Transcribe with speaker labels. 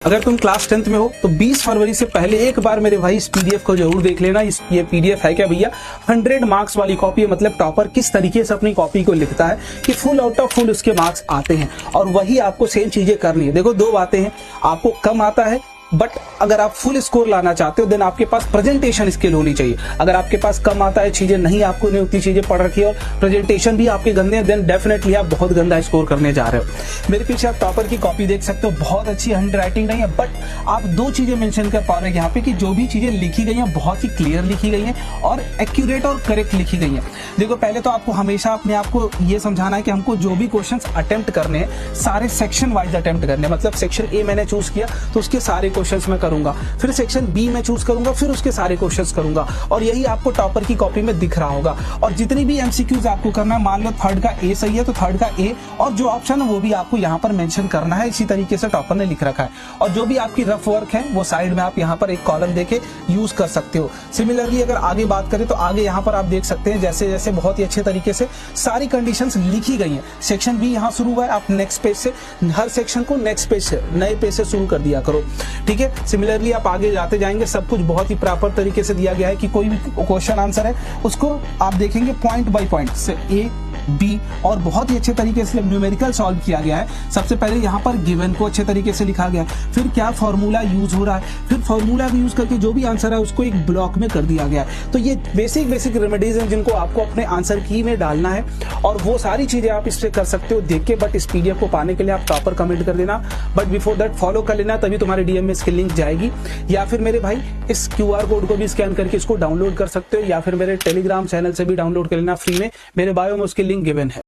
Speaker 1: अगर तुम class 10th में हो तो 20 फरवरी से पहले एक बार मेरे भाई इस पीडीएफ को जरूर देख लेना। ये पीडीएफ है क्या भैया, 100 मार्क्स वाली कॉपी है। मतलब टॉपर किस तरीके से अपनी कॉपी को लिखता है कि फुल आउट ऑफ फुल उसके मार्क्स आते हैं, और वही आपको सेम चीजें करनी है। देखो दो बातें हैं, आपको कम आता है बट अगर आप फुल स्कोर लाना चाहते हो देन आपके पास प्रेजेंटेशन स्किल होनी चाहिए। अगर आपके पास कम आता है, चीजें नहीं, आपको नहीं उतनी चीजें पढ़ रखी है और प्रेजेंटेशन भी आपके गंदे हैं, देन डेफिनेटली आप बहुत गंदा स्कोर करने जा रहे हो। मेरे पीछे आप टॉपर की कॉपी देख सकते हो, बहुत अच्छी हैंड राइटिंग नहीं है, बट आप दो चीजें मेंशन कर पा रहे हैं यहाँ पे कि जो भी चीजें लिखी गई हैं बहुत ही क्लियर लिखी गई हैं और एक्यूरेट और करेक्ट लिखी गई हैं। देखो पहले तो आपको हमेशा अपने आप को ये समझाना है कि हमको जो भी क्वेश्चन अटेम्प्ट करने हैं सारे सेक्शन वाइज अटेम्प्ट करने हैं। मतलब सेक्शन ए मैंने चूज किया तो उसके सारे क्वेश्चन मैं करूंगा, फिर सेक्शन बी में चूज करूंगा, फिर उसके सारे क्वेश्चंस करूंगा, और यही आपको टॉपर की कॉपी में दिख रहा होगा। और जितनी भी एमसीक्यूज आपको करना है, मान लो थर्ड का ए सही है तो थर्ड का ए, और जो ऑप्शन है वो भी आपको यहाँ पर मेंशन करना है। इसी तरीके से टॉपर ने लिख रखा है, और जो भी आपकी रफ वर्क है वो साइड में आप यहाँ पर एक कॉलम देके यूज कर सकते हो। सिमिलरली अगर आगे बात करें तो आगे यहाँ पर आप देख सकते हैं जैसे जैसे बहुत ही अच्छे तरीके से सारी कंडीशंस लिखी गई हैं। सेक्शन बी यहाँ शुरू हुआ है, आप नेक्स्ट पेज से हर सेक्शन को नेक्स्ट पेज से नए पेज से शुरू कर दिया करो, ठीक है। सिमिलरली आप आगे जाते जाएंगे, सब कुछ बहुत ही प्रॉपर तरीके से दिया गया है कि कोई भी क्वेश्चन आंसर है उसको आप देखेंगे पॉइंट बाय पॉइंट से ए बी, और बहुत ही अच्छे तरीके से न्यूमेरिकल सॉल्व किया गया है। सबसे पहले यहाँ पर गिवन को अच्छे तरीके से लिखा गया है, फिर क्या फॉर्मूला यूज हो रहा है, फिर फॉर्मूला भी यूज करके जो भी आंसर है उसको एक ब्लॉक में कर दिया गया है। तो ये बेसिक रेमेडीज हैं जिनको आपको अपने आंसर की में डालना है, और वो सारी चीजें आप इससे कर सकते हो देख के। बट इस पीडीएफ को पाने के लिए आप टॉपर कमेंट कर देना, बट बिफोर दैट फॉलो कर लेना, तभी तुम्हारे डीएम में इसकी लिंक जाएगी। या फिर मेरे भाई इस क्यूआर कोड को भी स्कैन करके इसको डाउनलोड कर सकते हो, या फिर मेरे टेलीग्राम चैनल से भी डाउनलोड कर लेना फ्री में, मेरे बायो में उसकी लिंक गिवन है।